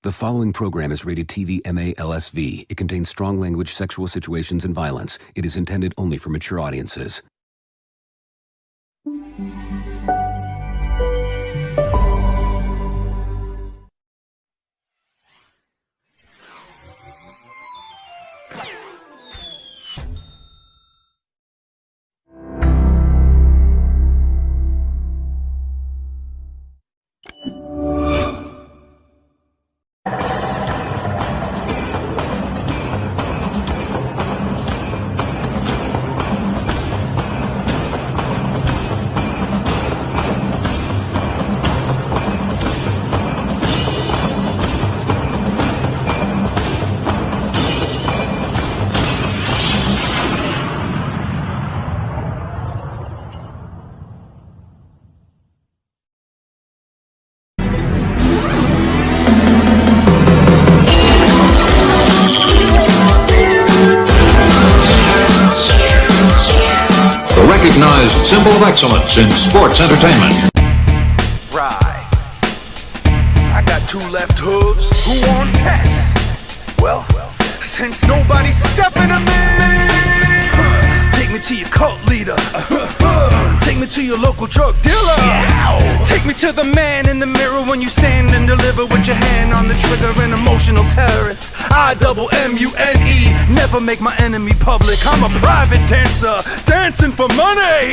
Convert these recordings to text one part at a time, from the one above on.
The following program is rated TV MA-LSV. It contains strong language, sexual situations, and violence. It is intended only for mature audiences. Recognized symbol of excellence in sports entertainment. Right. I got two left hooves who on test. Well, since nobody's stepping to me, take me to your cult leader. Take me to your local drug dealer. Take me to the man in the mirror when you stand and deliver with your hand on the trigger. An emotional terrorist. IMMUNE. Never make my enemy public. I'm a private dancer, dancing for money.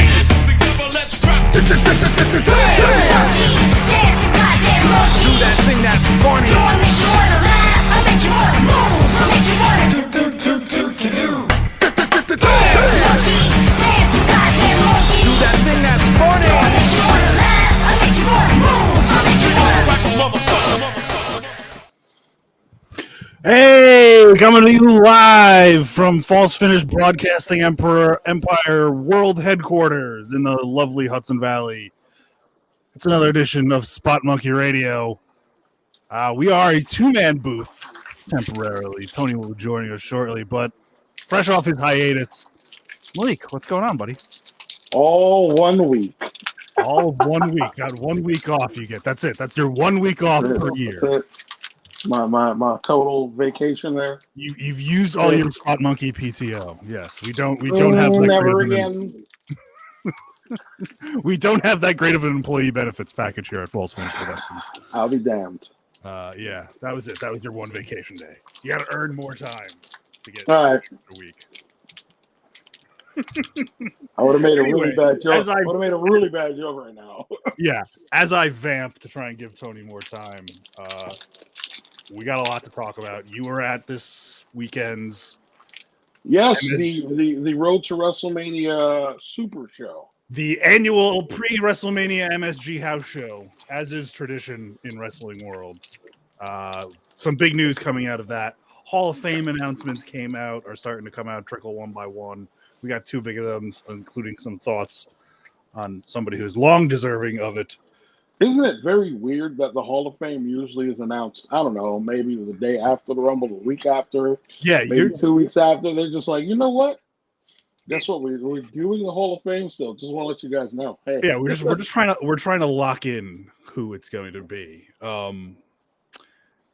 Do that thing that's funny. I'll make you wanna laugh, I'll make you wanna move, I'll make you wanna do. Do that thing that's funny. I'll make you wanna laugh, I'll make you wanna move, I'll make you wanna. Hey, coming to you live from False Finish Broadcasting Empire World Headquarters in the lovely Hudson Valley. It's another edition of Spot Monkey Radio. We are a two-man booth temporarily. Tony will be joining us shortly, but fresh off his hiatus, Malik, what's going on, buddy? All 1 week. All of 1 week. Got 1 week off you get. That's it. That's your 1 week off per year. That's it. My total vacation there. You've used all your Spot Monkey PTO. Yes, we don't have that never again. We don't have that great of an employee benefits package here at False Finish Productions. I'll be damned. Yeah, that was it. That was your one vacation day. You got to earn more time to get all right. A week. I would have made Anyway, a really bad joke. as I- I would have made a really bad joke right now. Yeah, as I vamp to try and give Tony more time, we got a lot to talk about. You were at this weekend's Yes, the Road to WrestleMania Super Show. the annual pre-WrestleMania MSG house show, as is tradition in wrestling world. Some big news coming out of that. Hall of Fame announcements are starting to come out, trickle one by one. We got two big of them, including some thoughts on somebody who's long deserving of it. Isn't it very weird that the Hall of Fame usually is announced, I don't know, maybe the day after the Rumble, the week after, Yeah, maybe 2 weeks after. They're just like, you know what? Guess what? We're doing the Hall of Fame still. Just want to let you guys know. Hey, yeah, we're just trying to lock in who it's going to be. And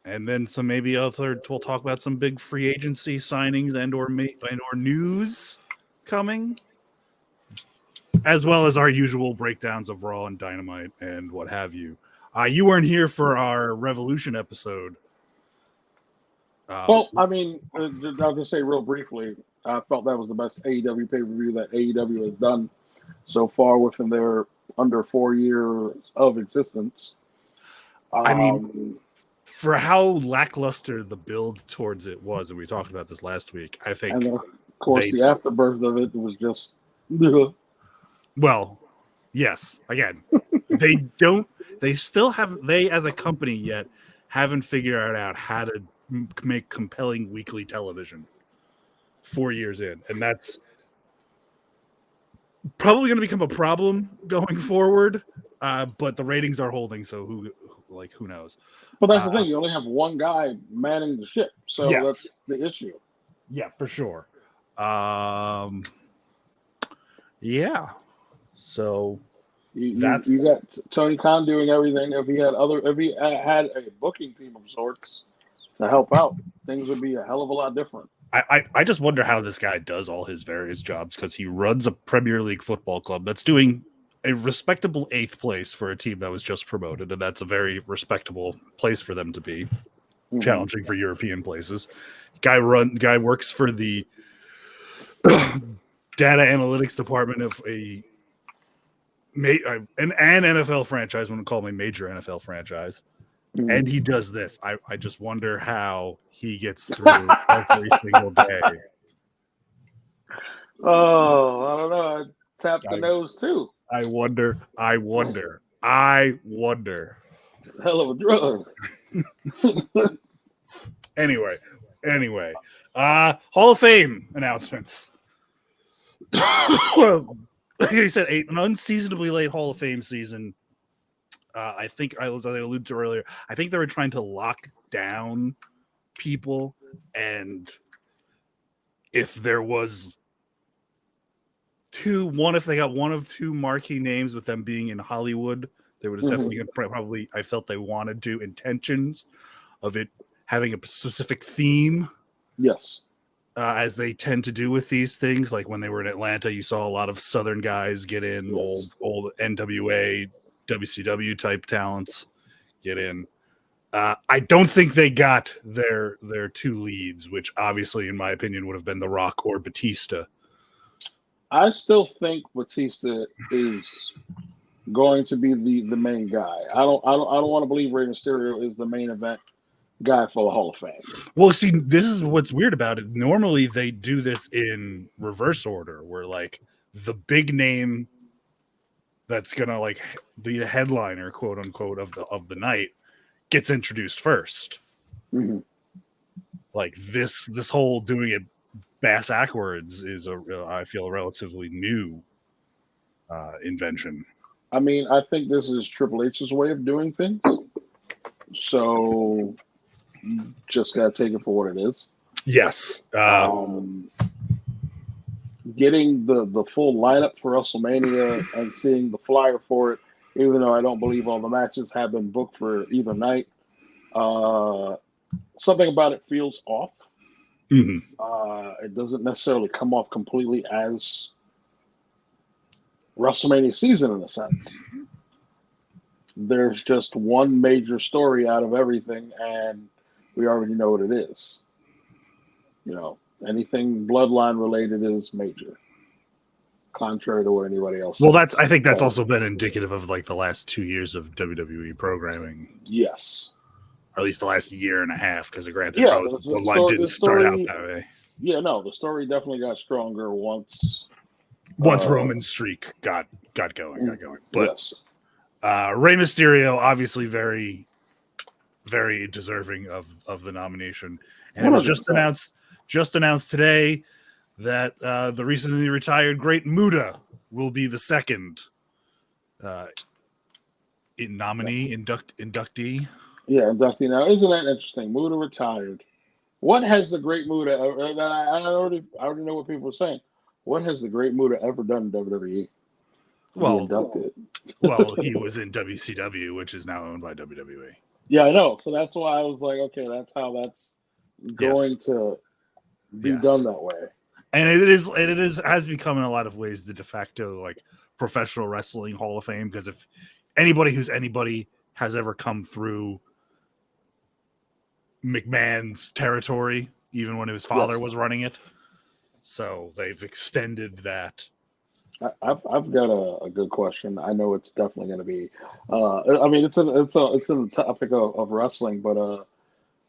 then some maybe other we'll talk about some big free agency signings and or news coming, as well as our usual breakdowns of Raw and Dynamite and what have you. You weren't here for our Revolution episode. well, I mean, I'll just say real briefly, I felt that was the best AEW pay-per-view that AEW has done so far within their under 4 years of existence. I mean, for how lackluster the build towards it was, and we talked about this last week, I think. And of course, the afterbirth of it was just. Well, yes. Again, they still haven't. They as a company yet haven't figured out how to make compelling weekly television. 4 years in, and that's probably going to become a problem going forward. But the ratings are holding, so who knows? But that's the thing. You only have one guy manning the ship, so yes. That's the issue. Yeah, for sure. Yeah. So You got Tony Khan doing everything. If he had a booking team of sorts to help out, things would be a hell of a lot different. I just wonder how this guy does all his various jobs, because he runs a Premier League football club that's doing a respectable 8th place for a team that was just promoted, and that's a very respectable place for them to be. Mm-hmm. Challenging for European places. Guy works for the data analytics department of an NFL franchise. Wouldn't call me major NFL franchise. Mm-hmm. And he does this. I just wonder how he gets through every single day. Oh, I don't know. I tapped the nose too. I wonder. It's a hell of a drug. Anyway. Hall of Fame announcements. Well, he said an unseasonably late Hall of Fame season. I think, as I alluded to earlier, I think they were trying to lock down people, and if there was if they got one of two marquee names with them being in Hollywood, there was definitely probably, I felt they wanted to, intentions of it having a specific theme. Yes. As they tend to do with these things. Like when they were in Atlanta, you saw a lot of Southern guys get in, old NWA, WCW type talents get in. I don't think they got their two leads, which obviously, in my opinion, would have been The Rock or Batista. I still think Batista is going to be the main guy. I don't want to believe Rey Mysterio is the main event guy for the Hall of Fame. Well, see, this is what's weird about it. Normally, they do this in reverse order, where like the big name that's gonna like be the headliner, quote unquote, of the night gets introduced first. Mm-hmm. Like this whole doing it bass backwards is I feel a relatively new invention. I mean, I think this is Triple H's way of doing things. So just gotta take it for what it is. Yes. Getting the full lineup for WrestleMania and seeing the flyer for it, even though I don't believe all the matches have been booked for either night, something about it feels off. Mm-hmm. It doesn't necessarily come off completely as WrestleMania season in a sense. There's just one major story out of everything, and we already know what it is. You know, anything bloodline related is major, contrary to what anybody else says. I think that's also been indicative of like the last 2 years of WWE programming. Yes. Or at least the last year and a half, because granted, the line didn't start out that way. Yeah, no, the story definitely got stronger once Roman's streak got going. But yes. Rey Mysterio, obviously very, very deserving of the nomination. And 100%. It was just announced today that the recently retired Great Muta will be the second inductee. Yeah, inductee. Now, isn't that interesting? Muta retired. What has the Great Muta? I already know what people are saying. What has the Great Muta ever done in WWE? Well, he was in WCW, which is now owned by WWE. Yeah, I know. So that's why I was like, okay, that's how that's going to be done that way. And it has become in a lot of ways the de facto like professional wrestling Hall of Fame, because if anybody has ever come through McMahon's territory, even when his father was running it, so they've extended that. I've got a good question. I know it's definitely going to be. I mean, it's in the topic of wrestling, but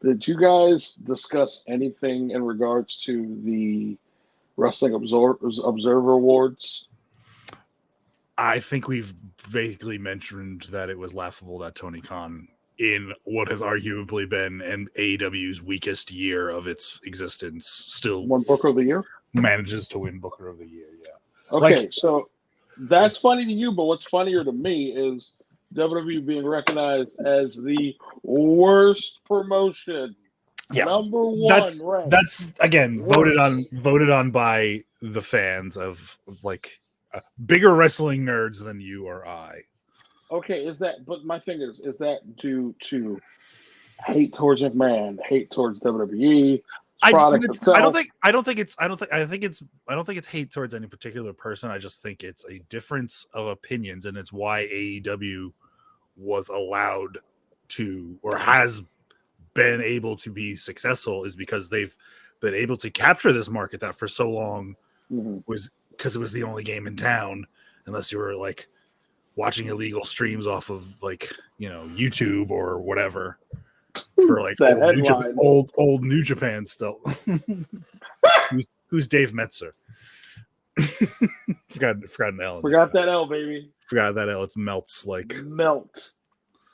did you guys discuss anything in regards to the Wrestling Observer Awards? I think we've vaguely mentioned that it was laughable that Tony Khan, in what has arguably been an AEW's weakest year of its existence, still won Booker of the Year? Manages to win Booker of the Year, yeah. Okay, so that's funny to you, but what's funnier to me is WWE being recognized as the worst promotion. Yeah. Number one. That's again voted on by the fans of like bigger wrestling nerds than you or I. Okay, is that? But my thing is that due to hate towards McMahon, hate towards WWE product itself? I don't think it's hate towards any particular person. I just think it's a difference of opinions, and it's why AEW was allowed to, or has been able to be successful, is because they've been able to capture this market that for so long was because it was the only game in town, unless you were like watching illegal streams off of like, you know, YouTube or whatever for like old New Japan still. who's Dave Metzer? forgot an L. Forgot that L, baby. Forgot that L. It's melts like melt.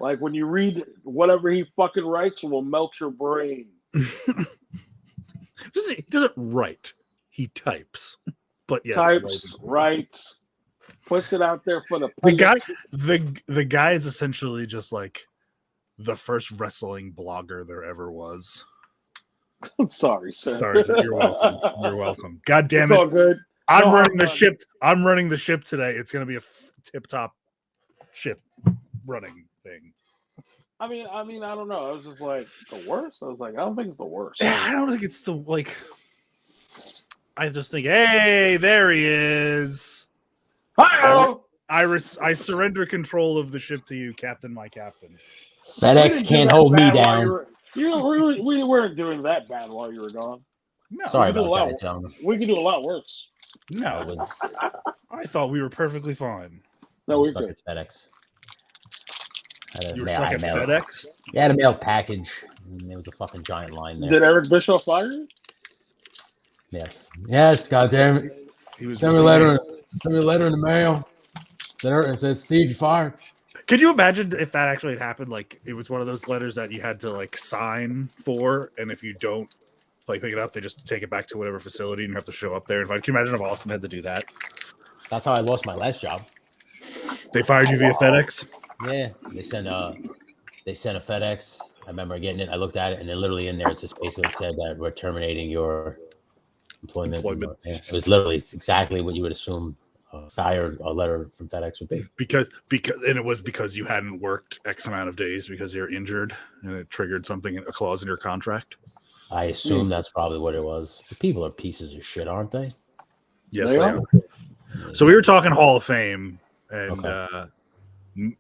Like when you read whatever he fucking writes, it will melt your brain. He doesn't write. He types. But yes, writes, puts it out there for the guy. The guy is essentially just like the first wrestling blogger there ever was. I'm sorry, sir. Sorry, you're welcome. You're welcome. God damn it's it! All good. I'm running the ship. I'm running the ship today. It's gonna be a tip-top ship running thing. I mean, I don't know. I was just like the worst. I was like, I don't think it's the worst. I don't think it's the like. I just think, hey, there he is. Hi. I surrender control of the ship to you, Captain. My captain. FedEx can't hold me down. We weren't doing that bad while you were gone. No, sorry about that, gentlemen. We could do a lot worse. No, I thought we were perfectly fine. No, we stuck could. at FedEx. You were stuck at FedEx? They had a mail package. And there was a fucking giant line there. Did Eric Bischoff fire you? Yes. Yes, goddamn it. Send me a letter in the mail. It says, Steve, you fired. Could you imagine if that actually had happened? Like, it was one of those letters that you had to, like, sign for, and if you don't, like, pick it up, they just take it back to whatever facility, and you have to show up there. And can you imagine if Austin had to do that? That's how I lost my last job. They fired you via FedEx? Yeah. They sent a FedEx. I remember getting it. I looked at it, and then literally in there, it just basically said that we're terminating your employment. Yeah, it was literally exactly what you would assume a letter from FedEx would be. Because it was because you hadn't worked X amount of days because you're injured, and it triggered something, a clause in your contract. I assume that's probably what it was. The people are pieces of shit, aren't they? Yes, they are. So we were talking Hall of Fame, and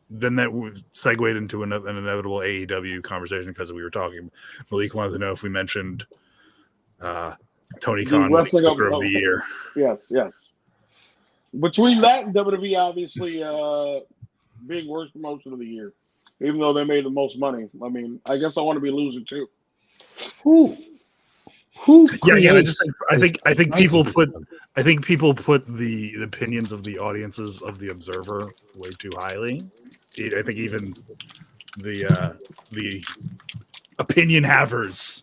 then that segued into an inevitable AEW conversation because we were talking. Malik wanted to know if we mentioned Tony Khan Wrestling of the Year. Yes. Between that and WWE, obviously being worst promotion of the year, even though they made the most money. I mean, I guess I want to be loser too. Who? Yeah. I think people put the opinions of the audiences of the Observer way too highly. I think even the opinion havers.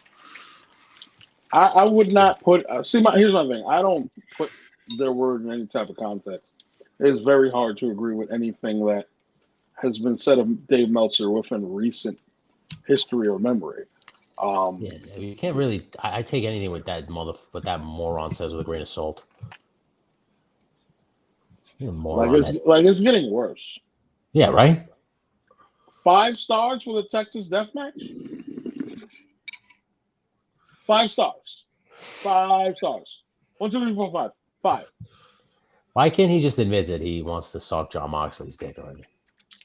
I would not put. Here's my thing. I don't put their word in any type of context. It is very hard to agree with anything that has been said of Dave Meltzer within recent history or memory. You can't really. I take anything with that moron says with a grain of salt. It's getting worse. Yeah, right. 5 stars for the Texas Death Match. 5 stars. 5 stars. 1, 2, 3, 4, 5. 5. Why can't he just admit that he wants to suck Jon Moxley's dick already?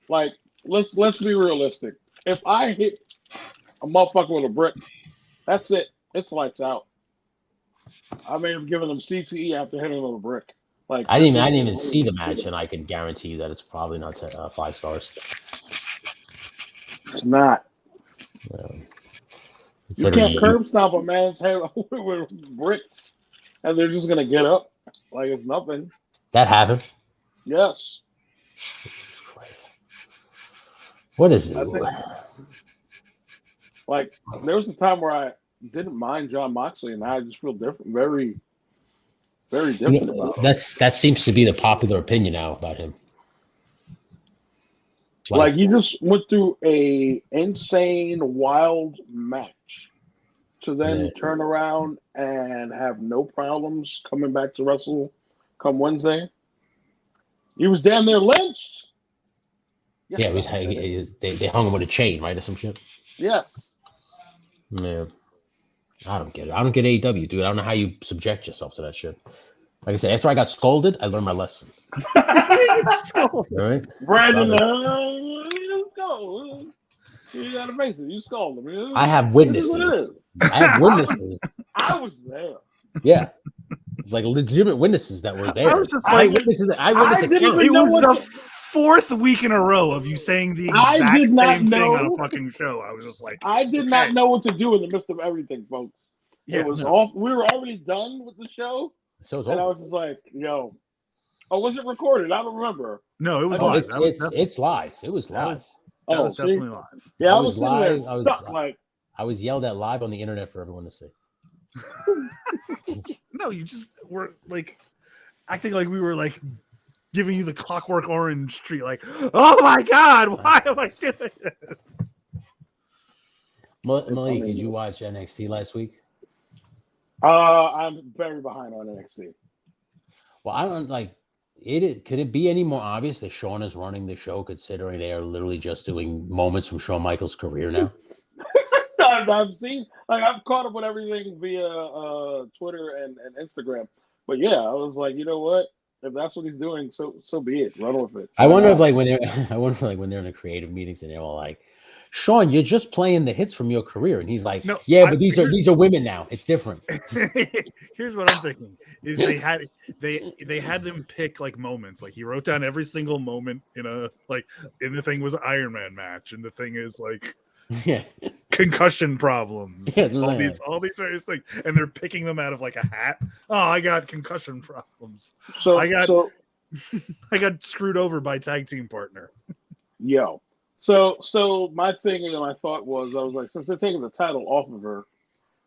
Like, let's be realistic. If I hit a motherfucker with a brick, that's it. It's lights out. I may have given him CTE after hitting him with a brick. Like I didn't even see the match, and I can guarantee you that it's probably not 5 stars. It's not. You can't curb stomp a man's head with bricks, and they're just gonna get up like it's nothing. That happened. Yes. What is it? Like there was a time where I didn't mind Jon Moxley, and now I just feel different, very, very different about him. That seems to be the popular opinion now about him. Like you just went through a insane, wild match to then turn around and have no problems coming back to wrestle come Wednesday. He was damn near lynched. Yes, Yeah, it was, I did it. they hung him with a chain, right, or some shit. Yes. Yeah, I don't get it. I don't get AEW, dude. I don't know how you subject yourself to that shit. Like I said, after I got scolded, I learned my lesson. All right, Brandon, Promise. let's go. You gotta face it. You scold him. I have It is what it witnesses. is. I have witnesses. I was there. Yeah, like legitimate witnesses that were there. I was just like, Eyewitnesses. I Eyewitness didn't accounts. even it know was what the to- fourth week in a row of you saying the I exact did not same thing on know. a fucking show. I was just like, I did not know what to do in the midst of everything, folks. Yeah, It was no. off. We were already done with the show, So it's and I over. was just like, "Yo, oh, was it recorded? I don't remember." no, it was Oh, live. It's That was it's definitely, it's live. It was that live. was, that Oh, was see, definitely live. yeah, I I was was sitting there live. I was- stuck, like, I was yelled at live on the internet for everyone to see. No, you just were like acting like we were like giving you the Clockwork Orange treat. Like, oh my god, why am I doing this? Malik, funny. did you watch NXT last week? I'm very behind on NXT. Well, I don't like it. Could it be any more obvious that Shawn is running the show, considering they are literally just doing moments from Shawn Michaels' career now? I've seen, like, I've caught up with everything via Twitter and Instagram. But yeah, I was like, you know what? If that's what he's doing, so be it. Run with it. I wonder Why if not? like when they're I wonder like when they're in the creative meetings and they're all like, Sean, you're just playing the hits from your career. And he's like, No, yeah, but these are women now. It's different. Here's what I'm thinking: is they had them pick like moments. Like he wrote down every single moment in the thing was an Iron Man match, and the thing is like Yeah. concussion problems. Yeah, all these various things, and they're picking them out of like a hat. Oh, I got concussion problems. So I got so I got screwed over by tag team partner. yo. So my thing and my thought was, I was like, since they're taking the title off of her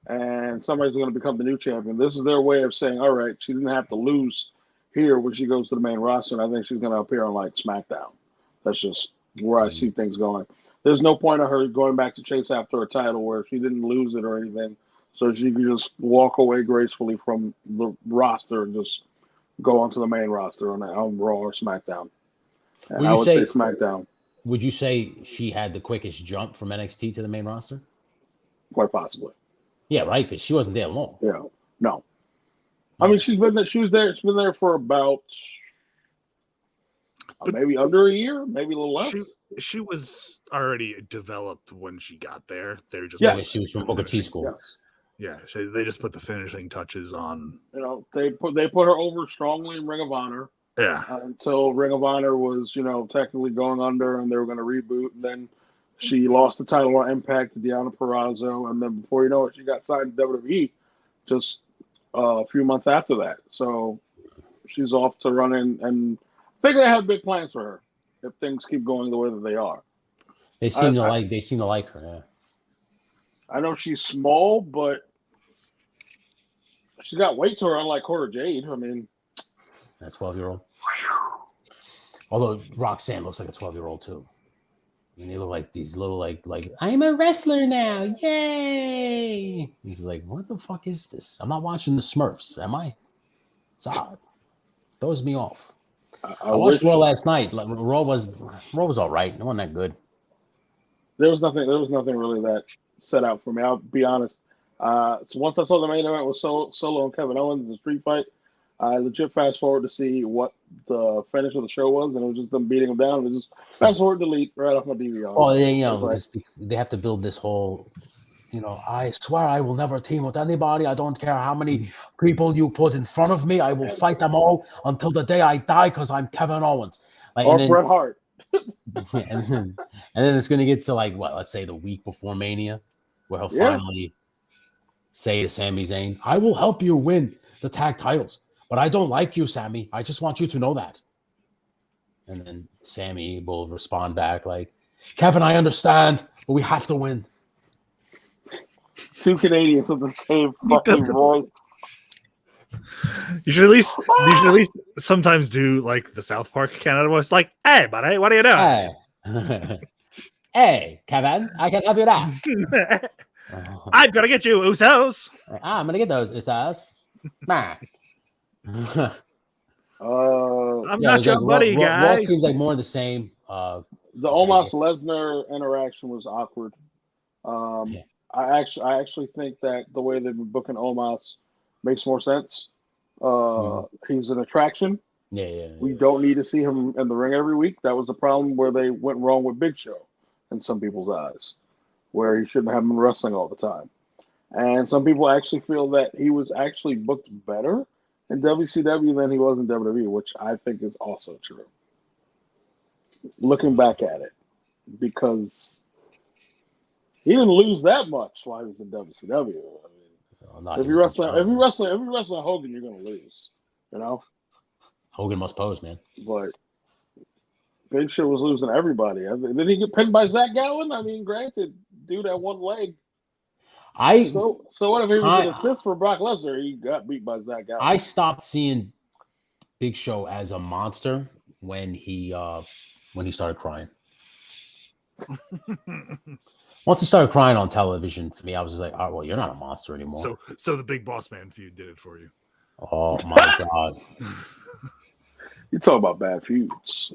and somebody's going to become the new champion, this is their way of saying, all right, she didn't have to lose here when she goes to the main roster, and I think she's going to appear on like SmackDown. That's just where I see things going. There's no point of her going back to chase after a title where she didn't lose it or anything, so she could just walk away gracefully from the roster and just go onto the main roster on Raw or SmackDown. And I would say SmackDown. Would you say she had the quickest jump from NXT to the main roster? Quite possibly. Yeah, right. Because she wasn't there long. Yeah. No. I mean, she's been there. She's been there for about maybe under a year, maybe a little less. She was already developed when she got there. They're just Yes. She was from Booker T school. Yes. Yeah, so they just put the finishing touches on. You know, they put her over strongly in Ring of Honor. Yeah. Until Ring of Honor was, technically going under, and they were going to reboot. And then she lost the title on Impact to Deonna Purrazzo, and then before you know it, she got signed to WWE just a few months after that. So she's off to run in, and I think they have big plans for her if things keep going the way that they are. They seem to like her. Yeah. I know she's small, but she's got weight to her, unlike Cora Jade. I mean, that 12-year-old. Although Roxanne looks like a 12-year-old too. And they look like these little like I'm a wrestler now, yay! He's like, what the fuck is this? I'm not watching the Smurfs, am I? It's odd. Throws me off. I watched Raw last night. Raw was all right. It wasn't that good. There was nothing really that set out for me. I'll be honest. So once I saw the main event with Solo and Kevin Owens, the street fight, I legit fast forward to see what the finish of the show was, and it was just them beating them down. And just fast forward, delete right off my DVR. Oh, because they have to build this whole, I swear I will never team with anybody. I don't care how many people you put in front of me. I will fight them all until the day I die because I'm Kevin Owens. Bret Hart. and then it's going to get to let's say the week before Mania, where he'll finally say to Sami Zayn, I will help you win the tag titles. But I don't like you, Sammy. I just want you to know that. And then Sammy will respond back like, Kevin, I understand, but we have to win. Two Canadians with the same fucking voice. You should at least sometimes do like the South Park Canada voice, like, hey, buddy, what are you doing? Hey, hey Kevin, I can help you now. I'm gonna get you, Usos. I'm gonna get those Usos. Nah. I'm not your buddy, guy. Raw seems like more of the same. The Omos Lesnar interaction was awkward. I actually think that the way they've been booking Omos makes more sense. He's an attraction. We don't need to see him in the ring every week. That was the problem where they went wrong with Big Show in some people's eyes, where he shouldn't have been wrestling all the time. And some people actually feel that he was actually booked better in WCW than he was in WWE, which I think is also true. Looking back at it, because he didn't lose that much while he was in WCW. I mean, if you wrestle Hogan, you're going to lose. You know, Hogan must pose, man. But Big Show was losing everybody. Did he get pinned by Zach Gowen? I mean, granted, dude had one leg. So what if he was an assist for Brock Lesnar? He got beat by Zach Gowen. I stopped seeing Big Show as a monster when he started crying. Once he started crying on television, for me, I was just like, "Oh, well, you're not a monster anymore." So the Big Boss Man feud did it for you. Oh my God! You talk about bad feuds.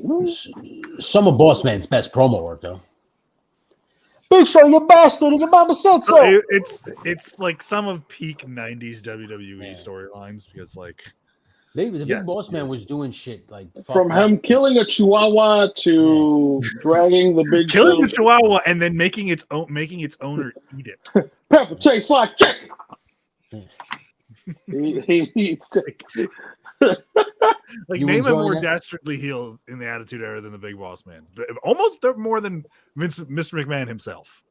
Some of Boss Man's best promo work, though. Big Show, you bastard, and your mama said so. It's like some of peak '90s WWE storylines because like. The Big Boss Man was doing shit like from him killing a chihuahua to dragging the big killing the chihuahua and then making its owner eat it. Pepper tastes like chicken. he like name a more dastardly heel in the Attitude Era than the Big Boss Man. Almost more than Mr. McMahon himself.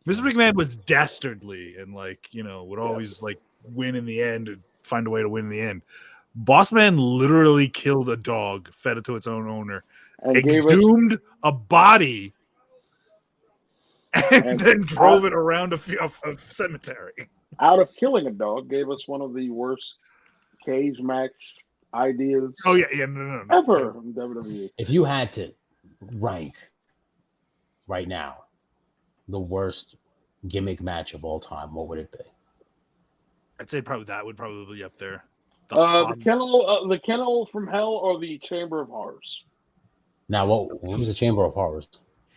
Mr. McMahon was dastardly and would always win in the end and find a way to win in the end. Boss Man literally killed a dog, fed it to its own owner, and exhumed a body, and then drove it around a cemetery. Out of killing a dog, gave us one of the worst cage match ideas. Oh yeah, no. Ever in WWE. If you had to rank right now the worst gimmick match of all time, what would it be? I'd say that would probably be up there. The kennel from hell or the Chamber of Horrors? Now, what was the Chamber of Horrors?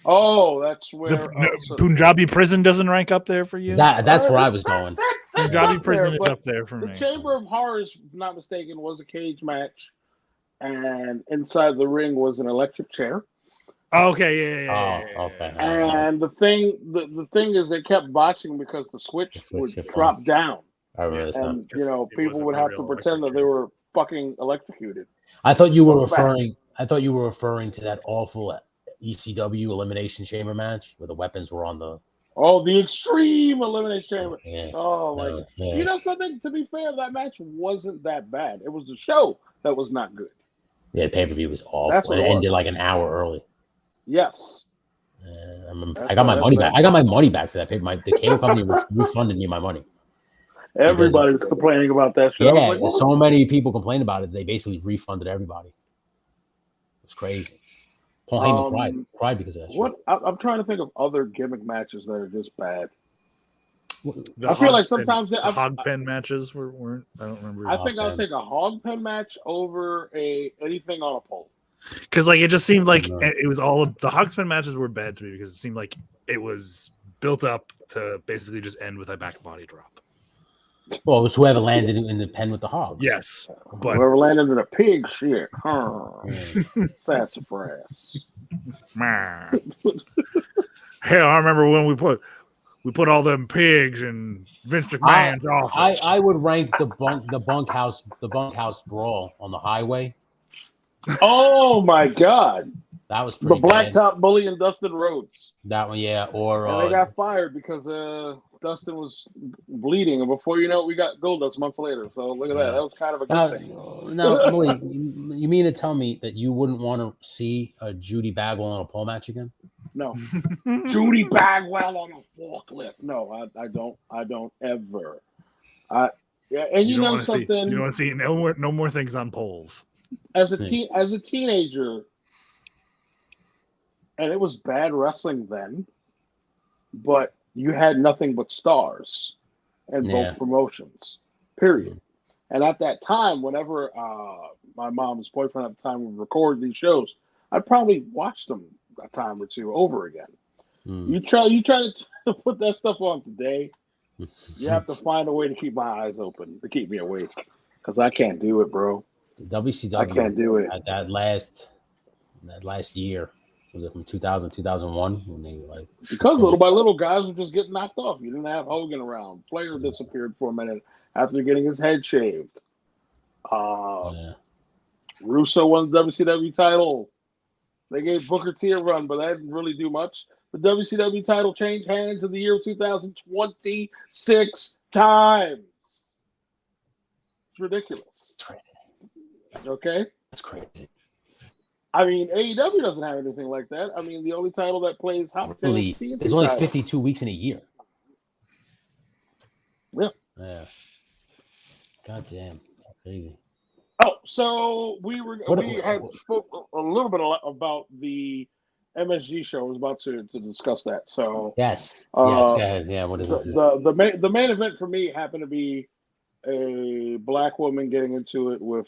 Oh, that's where Punjabi Prison doesn't rank up there for you. That's where I was going. Punjabi Prison is up there for me. The Chamber of Horrors, if I'm not mistaken, was a cage match, and inside the ring was an electric chair. Okay, yeah. Okay. And the thing is, they kept botching because the switch would drop down. And people would have to pretend that they were fucking electrocuted. I thought you were referring to that awful ECW Elimination Chamber match where the weapons were on the. Oh, the Extreme Elimination Chamber. Yeah. Oh, you know something? To be fair, that match wasn't that bad. It was the show that was not good. Yeah, the pay-per-view was awful. It ended like an hour early. Yes. I got my money back. I got my money back for that paper. The cable company refunded me my money. Everybody was complaining about that show. Yeah, so many people complained about it. They basically refunded everybody. It was crazy. Paul Heyman cried because of that show. I'm trying to think of other gimmick matches that are just bad. I feel like sometimes the hog pen matches weren't. I don't remember. I think I'll take a hog pen match over anything on a pole. Because it just seemed like it was all of the hog pen matches were bad to me because it seemed like it was built up to basically just end with a back body drop. Well, it's whoever landed in the pen with the hog. Yes, but whoever landed in a pig shit. Sassafras. Hell, I remember when we put all them pigs in Vince McMahon's office. I would rank the bunkhouse brawl on the highway. Oh my God. That was pretty the Blacktop Bully and Dustin Rhodes. That one, yeah. Or and they got fired because Dustin was bleeding, and before you know it, we got Goldust months later. So look at that. That was kind of a good thing. Now, Emily, you mean to tell me that you wouldn't want to see a Judy Bagwell on a pole match again? No. Judy Bagwell on a forklift. No, I don't ever. And you know something? You don't want to see no more things on poles. As a teenager. And it was bad wrestling then, but you had nothing but stars in both promotions, period. And at that time, whenever my mom's boyfriend at the time would record these shows, I'd probably watch them a time or two over again. Mm. You try to put that stuff on today. You have to find a way to keep my eyes open to keep me awake because I can't do it, bro. The WCW. I can't do it. That last year, was it from 2000, 2001 when they like Because little by little, guys were just getting knocked off. You didn't have Hogan around. Flair disappeared for a minute after getting his head shaved. Russo won the WCW title. They gave Booker T a run, but that didn't really do much. The WCW title changed hands in the year 2026 times. It's ridiculous. Okay? That's crazy. I mean, AEW doesn't have anything like that. I mean, the only title that plays hot Really, there's only 52 weeks in a year. Yeah. Yeah. God damn. Crazy. Oh, so we had spoke a little bit about the MSG show. I was about to discuss that. So yes. Yeah. What is it? The main event for me happened to be a black woman getting into it with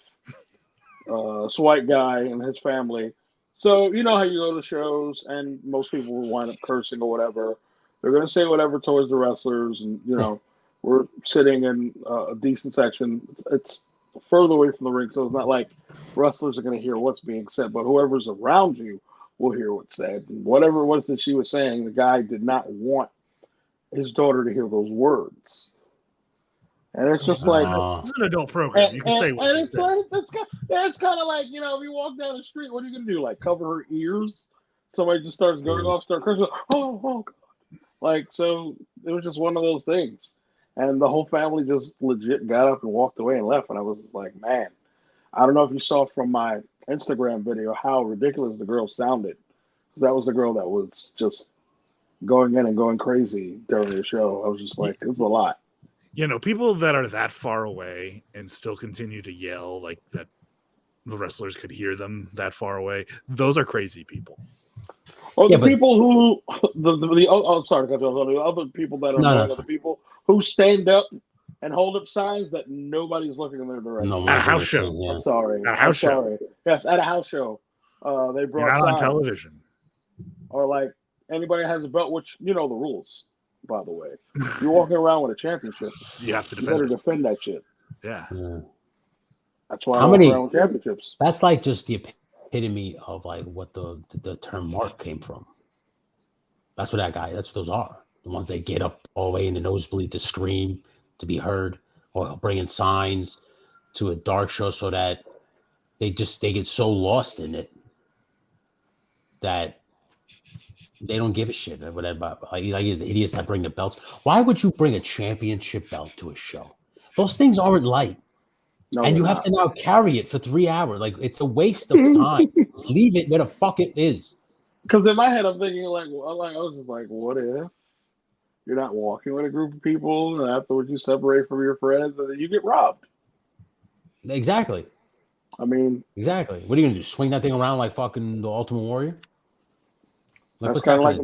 a white guy and his family. So you know how you go to shows and most people will wind up cursing or whatever. They're going to say whatever towards the wrestlers, and we're sitting in a decent section. It's further away from the ring, so it's not like wrestlers are going to hear what's being said, but whoever's around you will hear what's said. And whatever it was that she was saying, the guy did not want his daughter to hear those words. And it's just like it's an adult program. You can say what you say. It's kind of like, if you walk down the street, what are you going to do? Like cover her ears? Somebody just starts going off, start cursing. Oh, God. Like, so it was just one of those things. And the whole family just legit got up and walked away and left. And I was like, man, I don't know if you saw from my Instagram video how ridiculous the girl sounded. Because that was the girl that was just going in and going crazy during the show. I was just like, it's a lot. People that are that far away and still continue to yell like that the wrestlers could hear them that far away, those are crazy people. Or people who, sorry, the other people that are other people who stand up and hold up signs that nobody's looking in their direction. At a house show. I'm sorry. At a house show. Yes, at a house show. They brought You're not signs. on television. Or like anybody has a belt, which you know the rules, by the way. You're walking around with a championship. You have to defend. You better defend that shit. Yeah. That's why I walk around with championships. That's like just the epitome of like what the term mark came from. That's what those are. The ones that get up all the way in the nosebleed to scream, to be heard, or bringing signs to a dark show so that they get so lost in it that they don't give a shit about like idiots that bring the belts. Why would you bring a championship belt to a show? Those things aren't light. No, and you have to now carry it for 3 hours. Like, it's a waste of time. Just leave it where the fuck it is. Because in my head, I'm thinking I was just like, what if you're not walking with a group of people and afterwards you separate from your friends and then you get robbed? Exactly. I mean, exactly. What are you gonna do? Swing that thing around like fucking the Ultimate Warrior? Like, that's kind of like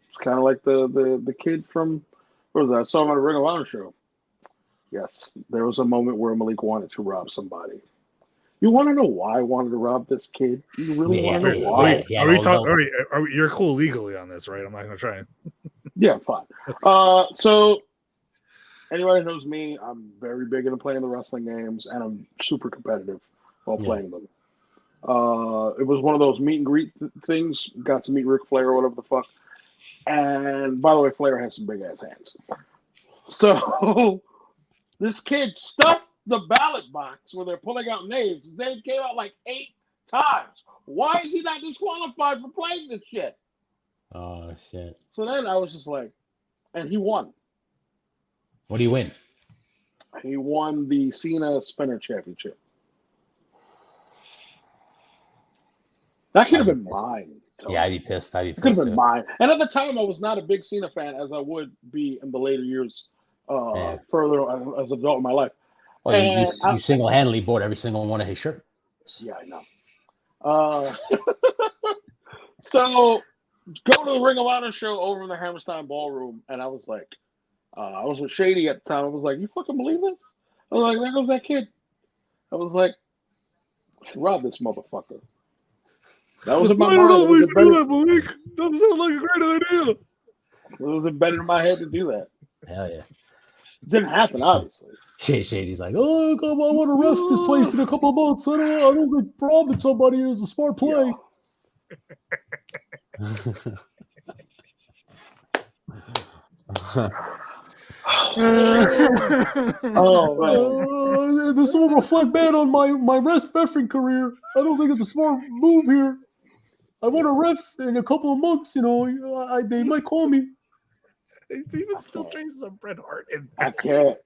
it's kind of like the kid from what was that? I saw him on a Ring of Honor show. Yes, there was a moment where Malik wanted to rob somebody. You want to know why I wanted to rob this kid? You really want to know why? You're cool legally on this, right? I'm not going to try. Yeah, fine. So anybody who knows me, I'm very big into playing the wrestling games, and I'm super competitive while playing them. It was one of those meet and greet things. Got to meet Ric Flair or whatever the fuck. And by the way, Flair has some big ass hands. So this kid stuffed the ballot box where they're pulling out names. His name came out like 8 times. Why is he not disqualified for playing this shit? Oh, shit. So then I was just like, and he won. What do you win? He won the Cena Spinner Championship. That could have been mine. Yeah, I'd be pissed. It could have been mine. And at the time, I was not a big Cena fan as I would be in the later years, further as an adult in my life. Well, you single-handedly bought every single one of his shirts. Yeah, I know. So go to the Ring of Honor show over in the Hammerstein Ballroom, and I was like, I was with Shady at the time. I was like, you fucking believe this? I was like, there goes that kid. I was like, rob this motherfucker. That was in my I don't mind. know if we should do that, Malik. Doesn't sound like a great idea. It was embedded in my head to do that. Hell yeah. It didn't happen, obviously. Shady's like, oh, come on, I want to rest this place in a couple of months. I don't think robbing somebody is a smart play. This will reflect bad on my reffing career. I don't think it's a smart move here. I want to ref in a couple of months. They might call me. He's even still traces of Bret Hart in I can't.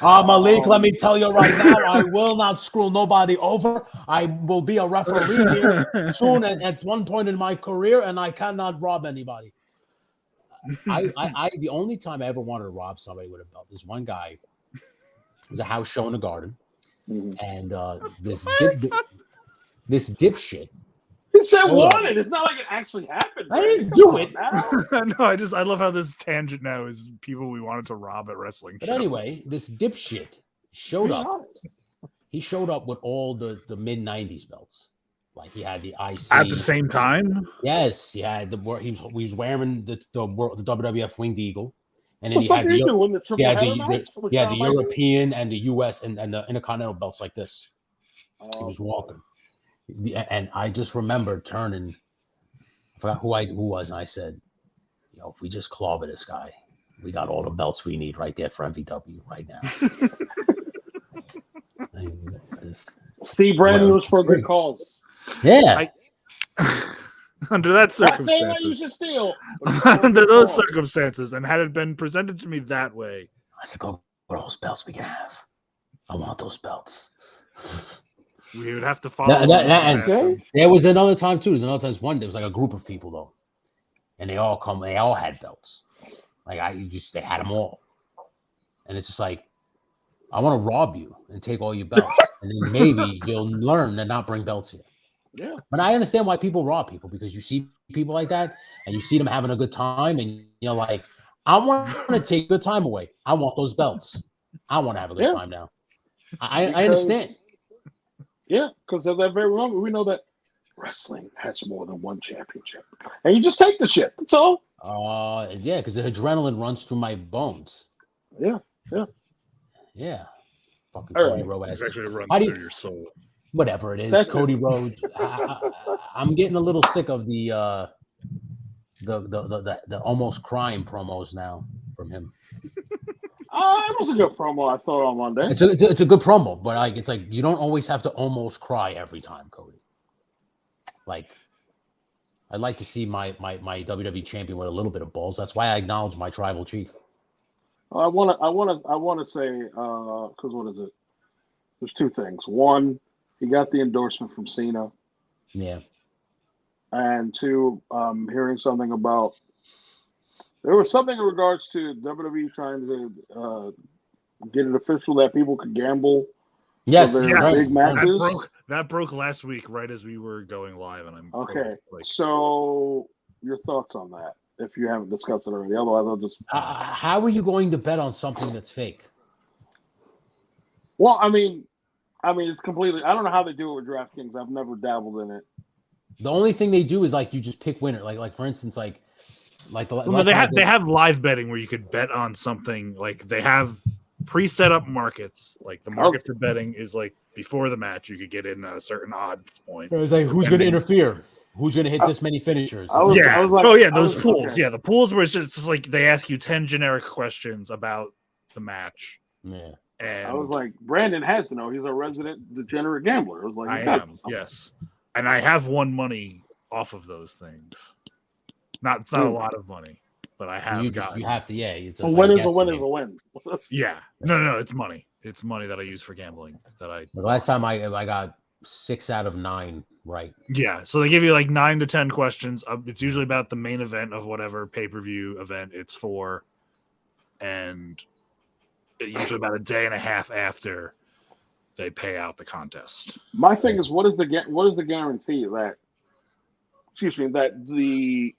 Malik, let me tell you right now, I will not screw nobody over. I will be a referee here soon at one point in my career, and I cannot rob anybody. I the only time I ever wanted to rob somebody with a belt, this one guy, it was a house show in the garden, and this dipshit. He said wanted. It's not like it actually happened. I didn't do it. No, I love how this tangent now is people we wanted to rob at wrestling shows. But anyway, this dipshit showed up. He showed up with all the mid '90s belts. Like he had the IC at the same time. Yes, he had he was wearing the WWF Winged Eagle, and then he had the European and the US and the Intercontinental belts like this. He was walking. And I just remember turning, I forgot who was, and I said, if we just clobber this guy, we got all the belts we need right there for MVW right now. Steve Brandon was for good cause. Yeah. Under that circumstances. You should steal. Under those circumstances, and had it been presented to me that way. I said, go with those belts we can have. I want those belts. We would have to follow. And there was another time too. There's another time. There was like a group of people though, and they all had belts. Like they had them all, and it's just like, I want to rob you and take all your belts, and then maybe you'll learn to not bring belts here. Yeah. But I understand why people rob people, because you see people like that, and you see them having a good time, and you're like, I want to take good time away. I want those belts. I want to have a good time now. I understand. Yeah, because at that very moment, we know that wrestling has more than one championship. And you just take the shit. That's all. Yeah, because the adrenaline runs through my bones. Yeah. Yeah. Fucking Cody Rhodes. It actually runs through your soul. Whatever it is, Cody Rhodes. I'm getting a little sick of the almost crying promos now from him. It was a good promo, I thought, on Monday. It's a good promo, but it's like you don't always have to almost cry every time, Cody. Like, I'd like to see my WWE champion with a little bit of balls. That's why I acknowledge my tribal chief. I want to say, because what is it? There's two things. One, he got the endorsement from Cena. Yeah. And two, hearing something about. There was something in regards to WWE trying to get it official that people could gamble. Yes, big matches. That broke last week, right as we were going live, and I'm okay. So, your thoughts on that? If you haven't discussed it already, otherwise I'll just. How are you going to bet on something that's fake? Well, I mean, it's completely. I don't know how they do it with DraftKings. I've never dabbled in it. The only thing they do is like you just pick winner. Like for instance, like they have live betting where you could bet on something. Like they have pre-set up markets. Like the market for betting is like before the match, you could get in at a certain odds point. It was like who's going to interfere? Who's going to hit this many finishers? Those pools. Okay. Yeah, the pools where it's just like they ask you 10 generic questions about the match. Yeah. And I was like, Brandon has to know. He's a resident degenerate gambler. I was like, I am. Yes. And I have won money off of those things. It's not a lot of money, but I have gotten. You have to, yeah. It's a win is a win is a win. Yeah. No. It's money. It's money that I use for gambling. The last time I got 6 out of 9 right. Yeah. So they give you like 9 to 10 questions. It's usually about the main event of whatever pay-per-view event it's for. And usually about a day and a half after they pay out the contest. My thing is, what is the guarantee that the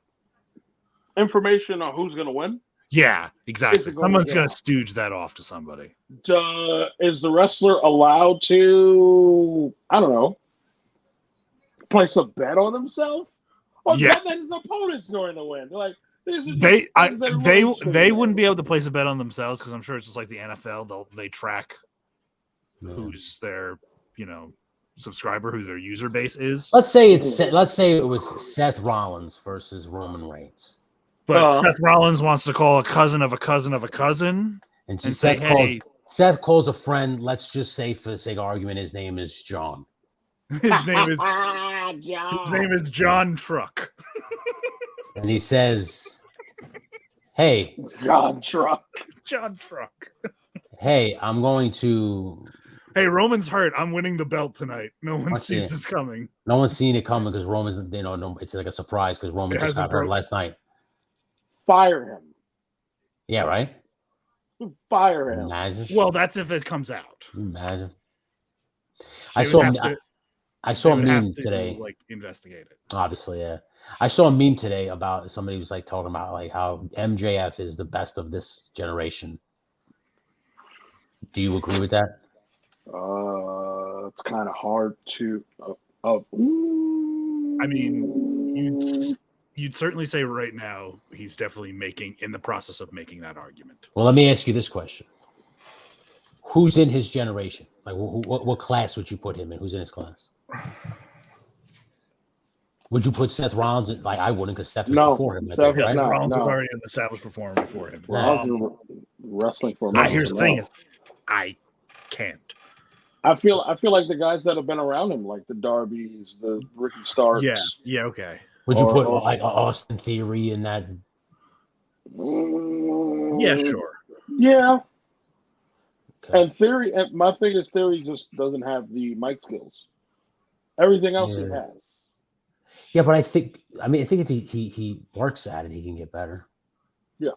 information on who's going to win? Yeah, exactly. Someone's going to stooge that off to somebody. Is the wrestler allowed to, I don't know, place a bet on himself, or Yeah. bet that his opponent's going to win. Like these are just They things that Roman should they do. wouldn't be able to place a bet on themselves because I'm sure it's just like the NFL. They track who's their subscriber, who their user base is. Let's say it was Seth Rollins versus Roman Reigns, But Seth Rollins wants to call a cousin of a cousin of a cousin and say, Seth "Hey, Seth calls a friend. Let's just say, for the sake of argument, his name is John. his name is John. his name is John Truck." And he says, "Hey, John Truck. John Truck. hey, I'm going to." Hey, Roman's hurt. I'm winning the belt tonight. No one Watch sees it. this coming. No one's seen it coming because Roman's, it's like a surprise because Roman It just hasn't got hurt broke. last night. Fire him. Yeah, right? Fire him. Imagine. Well, that's if it comes out. Imagine. They I would saw have to- I saw a they would have meme to, today. like, investigate it. Obviously, yeah. I saw a meme today about somebody was like talking about like how MJF is the best of this generation. Do you agree with that? It's kind of hard to. I mean, you'd certainly say right now he's definitely in the process of making that argument. Well, let me ask you this question: who's in his generation? Like, what class would you put him in? Who's in his class? Would you put Seth Rollins in? Like, I wouldn't, because Seth was before him. I Seth think, was right? not. Rollins was no. already an established performer before him. Rollins was wrestling for a minute. Here's the thing: is I can't. I feel like the guys that have been around him, like the Darbys, the Ricky Starks. Yeah, okay. Would you Or- put or- like Austin Theory in that? Yeah, sure. Yeah. Okay. And Theory, and my thing is Theory just doesn't have the mic skills. Everything else he has. Yeah, but I think if he works at it, he can get better. Yeah.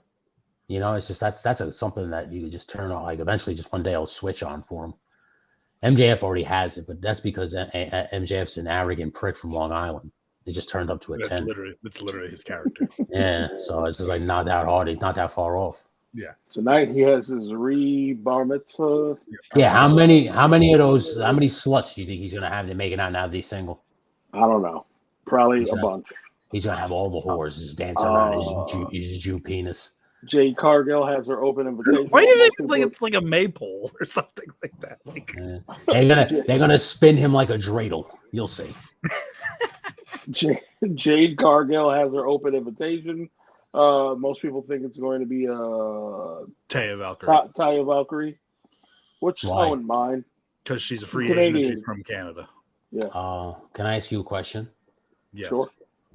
You know, it's just that's something that you just turn on. Like, eventually, just one day I'll switch on for him. MJF already has it, but that's because MJF's an arrogant prick from Long Island. It just turned up to a 10. That's literally his character. Yeah, so it's just like not that hard. He's not that far off. Yeah. Tonight he has his bar mitzvah. Yeah, how many sluts do you think he's gonna have to make it out now that he's single? I don't know. Probably He's a not- bunch. He's gonna have all the whores just dancing around his Jew penis. Jade Cargill has her open invitation. Why do you think like it's like a maypole or something like that? Like, They're gonna spin him like a dreidel. You'll see. Jade Cargill has her open invitation. Most people think it's going to be Taya Valkyrie, Taya Valkyrie, which Why? I wouldn't mind. because she's a free agent and Canadian. she's from Canada. Yeah, Can I ask you a question Yes. sure.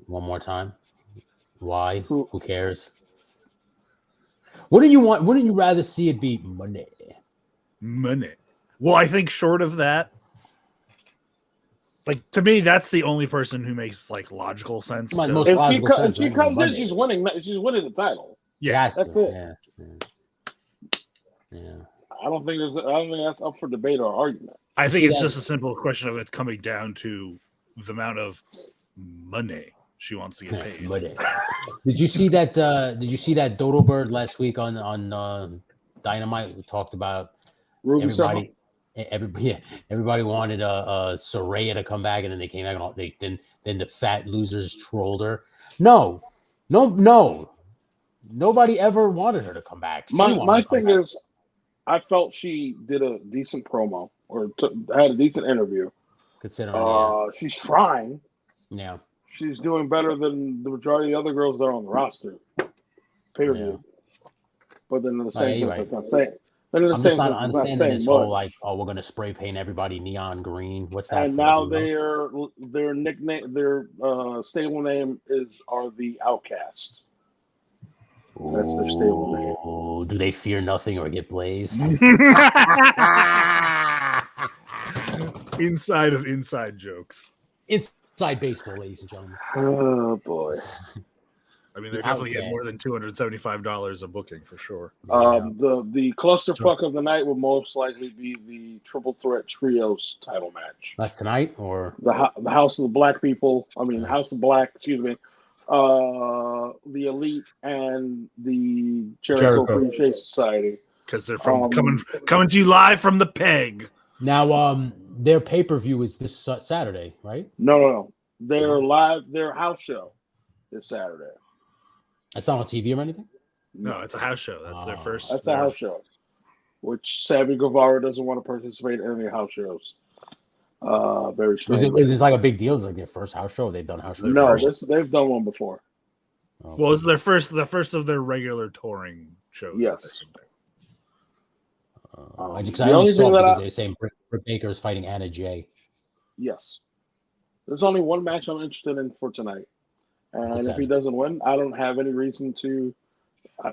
one more time? Why? Who- Who cares? Wouldn't you rather see it be money? Money. Well, I think short of that, like, to me, that's the only person who makes like logical sense. My to- most- If she, Logical if sense, she right? comes in, Monday. she's winning the title. yeah, that's it. Yeah. I don't think that's up for debate or argument. I think See it's that- just a simple question of it's coming down to the amount of money she wants to get paid. Money. Did you see that? Did you see that Dodo Bird last week on Dynamite? We talked about Ruby Soho. everybody wanted Soraya to come back, and then they came back and then the fat losers trolled her. No, nobody ever wanted her to come back. She wanted My to come thing back. is, I felt she did a decent promo or had a decent interview. Considering, She's trying. yeah. She's doing better than the majority of the other girls that are on the roster. Period. But then in the same you're sense, right. it's not saying. Then in the I'm same just not sense, it's not understanding saying this whole much. like, oh, we're gonna spray paint everybody neon green. What's that? And for? now Do you know? their nickname, their stable name are the Outcast. That's their stable name. Oh, do they fear nothing or get blazed? Inside of inside jokes. Inside baseball, ladies and gentlemen. Oh boy. I mean, they're The definitely getting more Outcasts. than $275 a booking for sure. The clusterfuck of the night will most likely be the Triple Threat Trios title match. That's tonight, or The House of the Black People. I mean, House of Black. Excuse me. The Elite and the Jericho Appreciation Society. Because they're from coming to you live from the peg. now their pay-per-view is this Saturday, right? No. their house show this Saturday. That's not on TV or anything? No, it's a house show. That's their first. That's a house show, which Sammy Guevara doesn't want to participate in any house shows. Very strange. Was this like a big deal? Is it like their first house show? They've done house shows? No, they've done one before. Okay. Well, it's the first of their regular touring shows. Yes. I only saw because they were saying Britt Baker is fighting Anna Jay. Yes. There's only one match I'm interested in for tonight. And What's if that? he doesn't win, I don't have any reason to.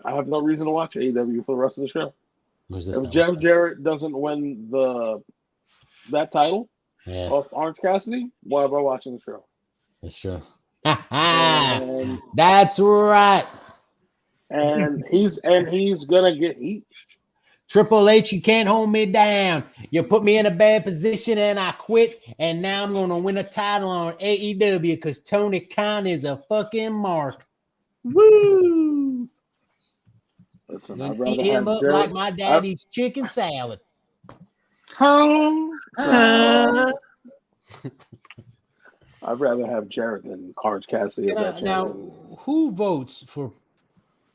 I have no reason to watch AEW for the rest of the show. Who's this If now? Jeff Jarrett doesn't win that title of Orange Cassidy, why am I watching the show? That's true. And, That's right. and he's gonna get heat. Triple H, you can't hold me down. You put me in a bad position and I quit. And now I'm going to win a title on AEW because Tony Khan is a fucking mark. Woo! Listen, Gonna I'd rather eat him have up Jarrett. like my daddy's chicken salad. I'd rather have Jarrett than Orange Cassidy. Now, who votes for